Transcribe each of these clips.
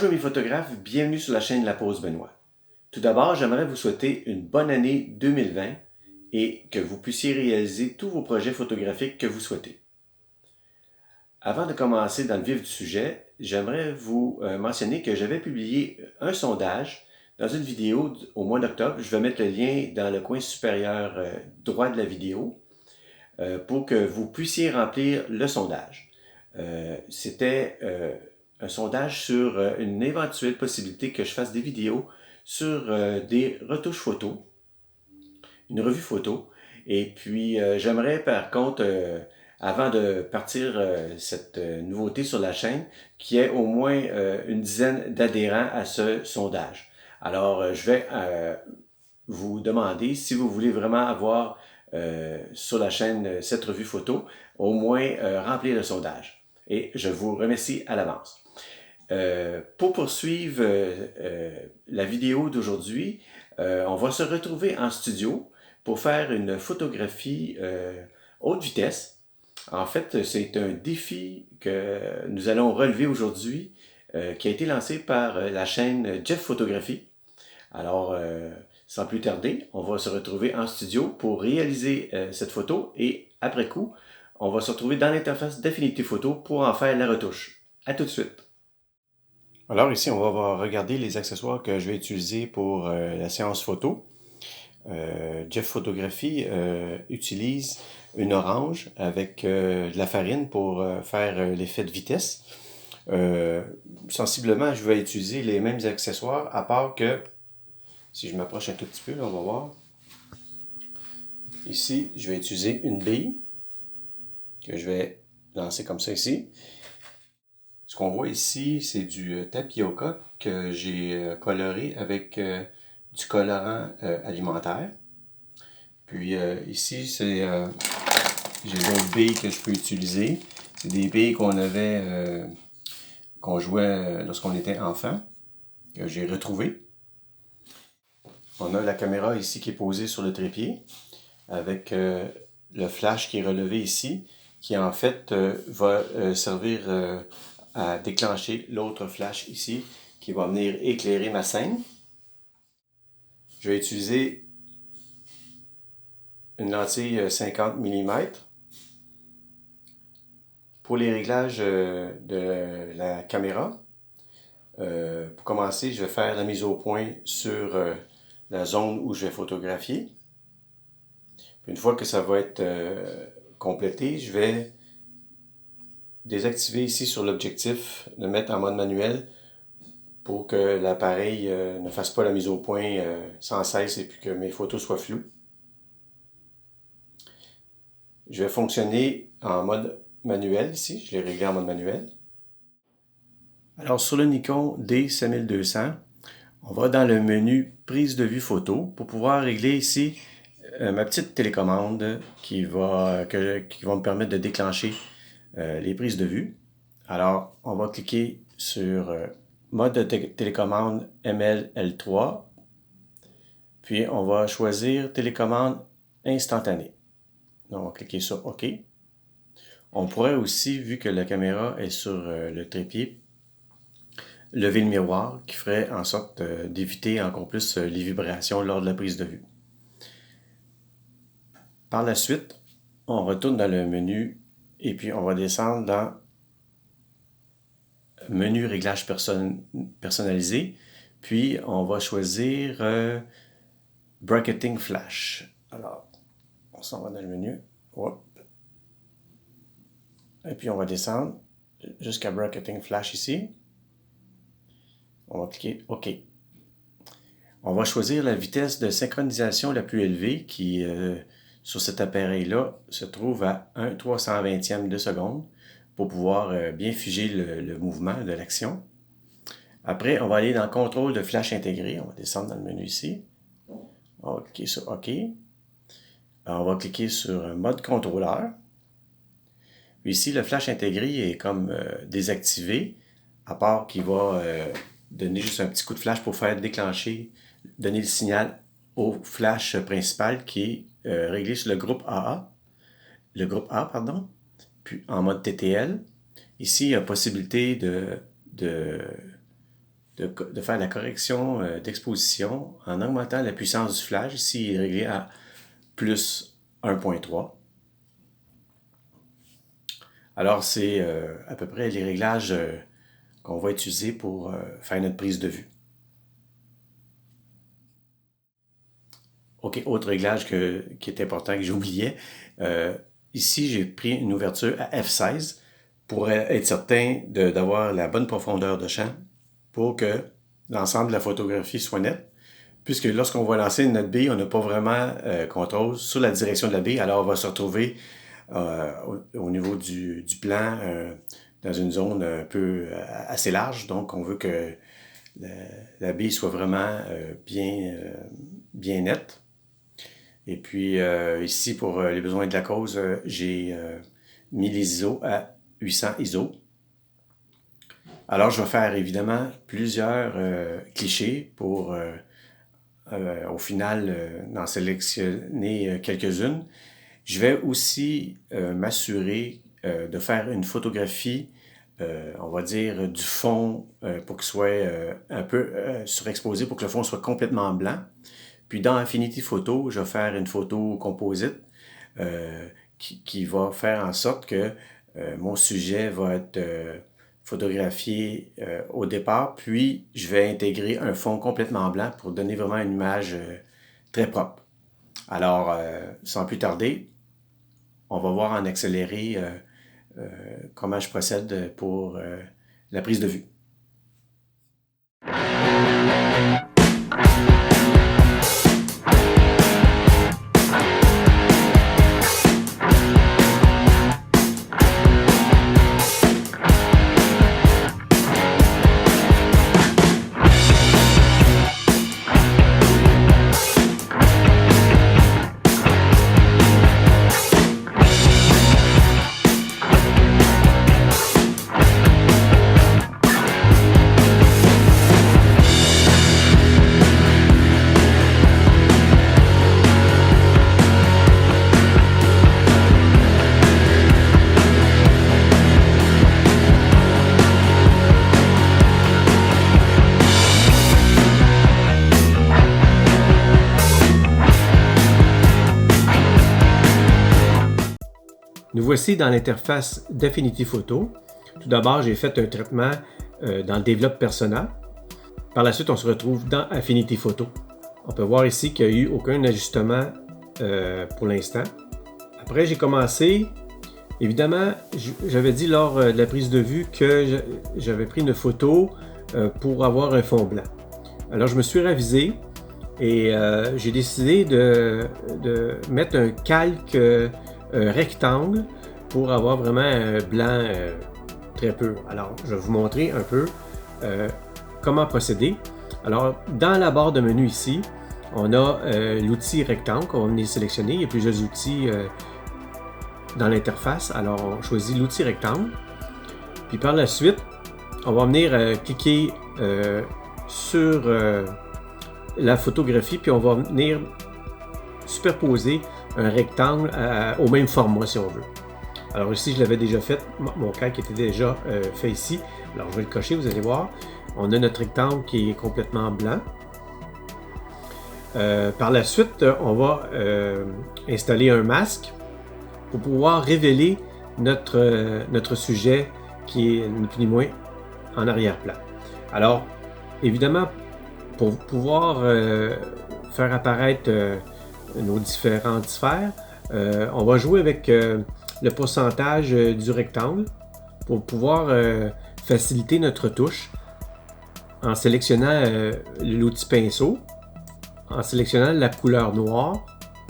Bonjour mes photographes, bienvenue sur la chaîne La Pause Benoît. Tout d'abord, j'aimerais vous souhaiter une bonne année 2020 et que vous puissiez réaliser tous vos projets photographiques que vous souhaitez. Avant de commencer dans le vif du sujet, j'aimerais vous mentionner que j'avais publié un sondage dans une vidéo au mois d'octobre. Je vais mettre le lien dans le coin supérieur droit de la vidéo pour que vous puissiez remplir le sondage. C'était un sondage sur une éventuelle possibilité que je fasse des vidéos sur des retouches photos, une revue photo. Et puis, j'aimerais par contre, avant de partir cette nouveauté sur la chaîne, qu'il y ait au moins une dizaine d'adhérents à ce sondage. Alors, je vais vous demander si vous voulez vraiment avoir sur la chaîne cette revue photo, au moins remplir le sondage. Et je vous remercie à l'avance. Pour poursuivre la vidéo d'aujourd'hui, on va se retrouver en studio pour faire une photographie haute vitesse. En fait, c'est un défi que nous allons relever aujourd'hui qui a été lancé par la chaîne Jeff Photographie. Alors, sans plus tarder, on va se retrouver en studio pour réaliser cette photo et après coup, on va se retrouver dans l'interface d'Affinity Photo pour en faire la retouche. À tout de suite! Alors ici, on va regarder les accessoires que je vais utiliser pour la séance photo. Jeff Photographie utilise une orange avec de la farine pour faire l'effet de vitesse. Sensiblement, je vais utiliser les mêmes accessoires, à part que, si je m'approche un tout petit peu, là, on va voir. Ici, je vais utiliser une bille que je vais lancer comme ça ici. Ce qu'on voit ici, c'est du tapioca que j'ai coloré avec du colorant alimentaire. Puis ici, j'ai d'autres billes que je peux utiliser. C'est des billes qu'on jouait lorsqu'on était enfant, que j'ai retrouvées. On a la caméra ici qui est posée sur le trépied, avec le flash qui est relevé ici, qui en fait va servir à déclencher l'autre flash ici, qui va venir éclairer ma scène. Je vais utiliser une lentille 50 mm. Pour les réglages de la caméra, pour commencer, je vais faire la mise au point sur la zone où je vais photographier. Une fois que ça va être complété, je vais désactiver ici sur l'objectif, le mettre en mode manuel pour que l'appareil ne fasse pas la mise au point sans cesse et puis que mes photos soient floues. Je vais fonctionner en mode manuel ici, je l'ai réglé en mode manuel. Alors sur le Nikon D5200, on va dans le menu prise de vue photo pour pouvoir régler ici ma petite télécommande qui va me permettre de déclencher les prises de vue. Alors on va cliquer sur mode de télécommande ML-L3, puis on va choisir télécommande instantanée. Donc on va cliquer sur OK. On pourrait aussi, vu que la caméra est sur le trépied, lever le miroir qui ferait en sorte d'éviter encore plus les vibrations lors de la prise de vue. Par la suite, on retourne dans le menu et puis on va descendre dans menu réglage personnalisé. Puis on va choisir bracketing flash. Alors, on s'en va dans le menu. Hop. Et puis on va descendre jusqu'à bracketing flash ici. On va cliquer OK. On va choisir la vitesse de synchronisation la plus élevée qui, sur cet appareil-là, se trouve à 1/320e de seconde pour pouvoir bien figer le mouvement de l'action. Après, on va aller dans contrôle de flash intégré. On va descendre dans le menu ici. On va cliquer sur OK. On va cliquer sur mode contrôleur. Puis ici, le flash intégré est comme désactivé, à part qu'il va donner juste un petit coup de flash pour faire déclencher, donner le signal au flash principal qui est réglé sur le groupe A, pardon, puis en mode TTL. Ici, il y a possibilité de de faire la correction d'exposition en augmentant la puissance du flash. Ici, il est réglé à plus 1.3. Alors, c'est à peu près les réglages qu'on va utiliser pour faire notre prise de vue. OK, autre réglage qui est important que j'oubliais. Ici, j'ai pris une ouverture à f16 pour être certain d'avoir la bonne profondeur de champ pour que l'ensemble de la photographie soit net. Puisque lorsqu'on va lancer notre bille, on n'a pas vraiment contrôle sur la direction de la bille. Alors, on va se retrouver au niveau du plan dans une zone un peu assez large. Donc, on veut que la bille soit vraiment bien nette. Et puis, ici, pour les besoins de la cause, j'ai mis les ISO à 800 ISO. Alors, je vais faire évidemment plusieurs clichés pour, au final, en sélectionner quelques-unes. Je vais aussi m'assurer de faire une photographie, on va dire, du fond pour qu'il soit un peu surexposé, pour que le fond soit complètement blanc. Puis dans Affinity Photo, je vais faire une photo composite qui va faire en sorte que mon sujet va être photographié au départ, puis je vais intégrer un fond complètement blanc pour donner vraiment une image très propre. Alors, sans plus tarder, on va voir en accéléré comment je procède pour la prise de vue. Nous voici dans l'interface d'Affinity Photo. Tout d'abord, j'ai fait un traitement dans le Develop Persona. Par la suite, on se retrouve dans Affinity Photo. On peut voir ici qu'il n'y a eu aucun ajustement pour l'instant. Après, j'ai commencé. Évidemment, j'avais dit lors de la prise de vue que j'avais pris une photo pour avoir un fond blanc. Alors, je me suis ravisé et j'ai décidé de mettre un calque rectangle pour avoir vraiment un blanc très peu. Alors, je vais vous montrer un peu comment procéder. Alors, dans la barre de menu ici, on a l'outil rectangle qu'on venait sélectionner. Il y a plusieurs outils dans l'interface. Alors, on choisit l'outil rectangle. Puis par la suite, on va venir cliquer sur la photographie, puis on va venir superposer un rectangle au même format si on veut. Alors ici, je l'avais déjà fait, mon calque était déjà fait ici. Alors je vais le cocher, vous allez voir. On a notre rectangle qui est complètement blanc. Par la suite, on va installer un masque pour pouvoir révéler notre sujet qui est ni plus ni moins en arrière-plan. Alors, évidemment, pour pouvoir faire apparaître nos différentes sphères, on va jouer avec le pourcentage du rectangle pour pouvoir faciliter notre touche en sélectionnant l'outil pinceau, en sélectionnant la couleur noire.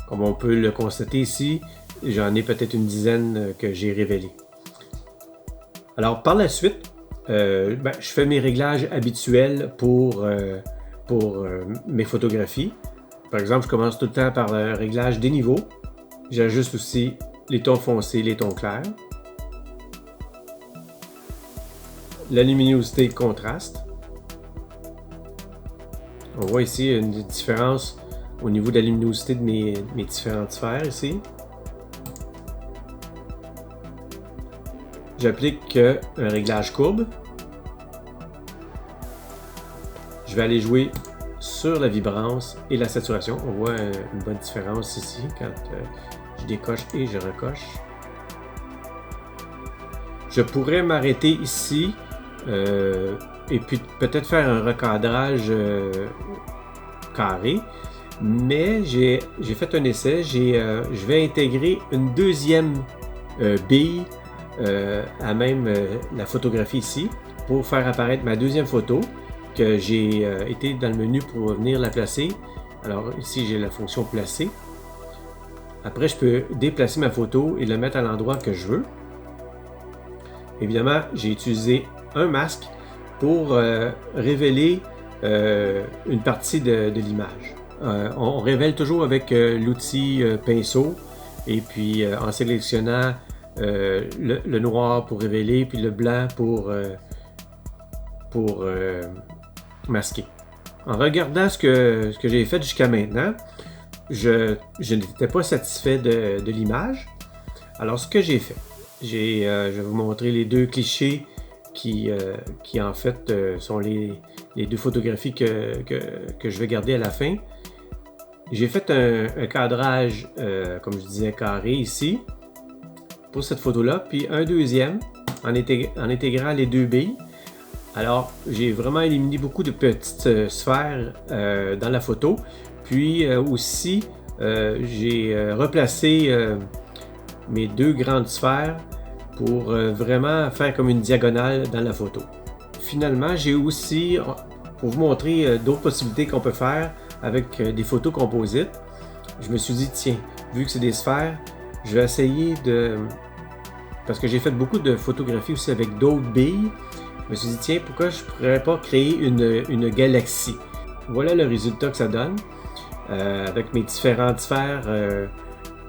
Comme on peut le constater ici, j'en ai peut-être une dizaine que j'ai révélées. Alors par la suite, je fais mes réglages habituels pour mes photographies. Par exemple, je commence tout le temps par le réglage des niveaux. J'ajuste aussi les tons foncés, les tons clairs. La luminosité et le contraste. On voit ici une différence au niveau de la luminosité de mes différentes sphères ici. J'applique un réglage courbe. je vais aller jouer sur la vibrance et la saturation. On voit une bonne différence ici quand je décoche et je recoche. Je pourrais m'arrêter ici et puis peut-être faire un recadrage carré, mais j'ai fait un essai. Je vais intégrer une deuxième bille à même la photographie ici pour faire apparaître ma deuxième photo que j'ai été dans le menu pour venir la placer. Alors ici j'ai la fonction placer. Après je peux déplacer ma photo et la mettre à l'endroit que je veux. Évidemment j'ai utilisé un masque pour révéler une partie de l'image. On révèle toujours avec l'outil pinceau et puis en sélectionnant le noir pour révéler puis le blanc pour masquer. En regardant ce que j'ai fait jusqu'à maintenant, je n'étais pas satisfait de l'image. Alors ce que j'ai fait, je vais vous montrer les deux clichés qui en fait sont les deux photographies que je vais garder à la fin. J'ai fait un cadrage, comme je disais, carré ici, pour cette photo-là, puis un deuxième en intégrant les deux billes. Alors, j'ai vraiment éliminé beaucoup de petites sphères dans la photo, puis aussi, j'ai replacé mes deux grandes sphères pour vraiment faire comme une diagonale dans la photo. Finalement, j'ai aussi, pour vous montrer d'autres possibilités qu'on peut faire avec des photos composites, je me suis dit, tiens, vu que c'est des sphères, je vais essayer de... Parce que j'ai fait beaucoup de photographies aussi avec d'autres billes, je me suis dit, tiens, pourquoi je ne pourrais pas créer une galaxie? Voilà le résultat que ça donne, avec mes différentes sphères,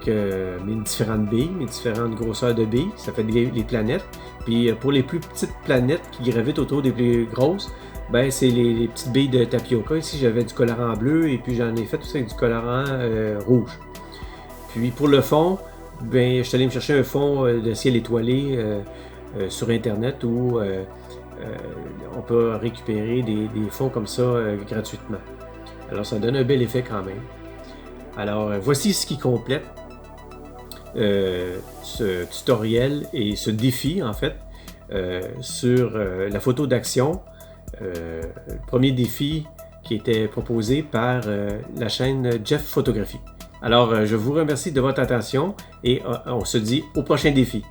mes différentes billes, mes différentes grosseurs de billes, ça fait les planètes. Puis pour les plus petites planètes qui gravitent autour des plus grosses, ben c'est les petites billes de tapioca. Ici j'avais du colorant bleu et puis j'en ai fait aussi avec du colorant rouge. Puis pour le fond, ben, je suis allé me chercher un fond de ciel étoilé sur internet où on peut récupérer des fonds comme ça gratuitement. Alors ça donne un bel effet quand même. Alors voici ce qui complète ce tutoriel et ce défi en fait sur la photo d'action. Le premier défi qui était proposé par la chaîne Jeff Photographie. Alors je vous remercie de votre attention et on se dit au prochain défi.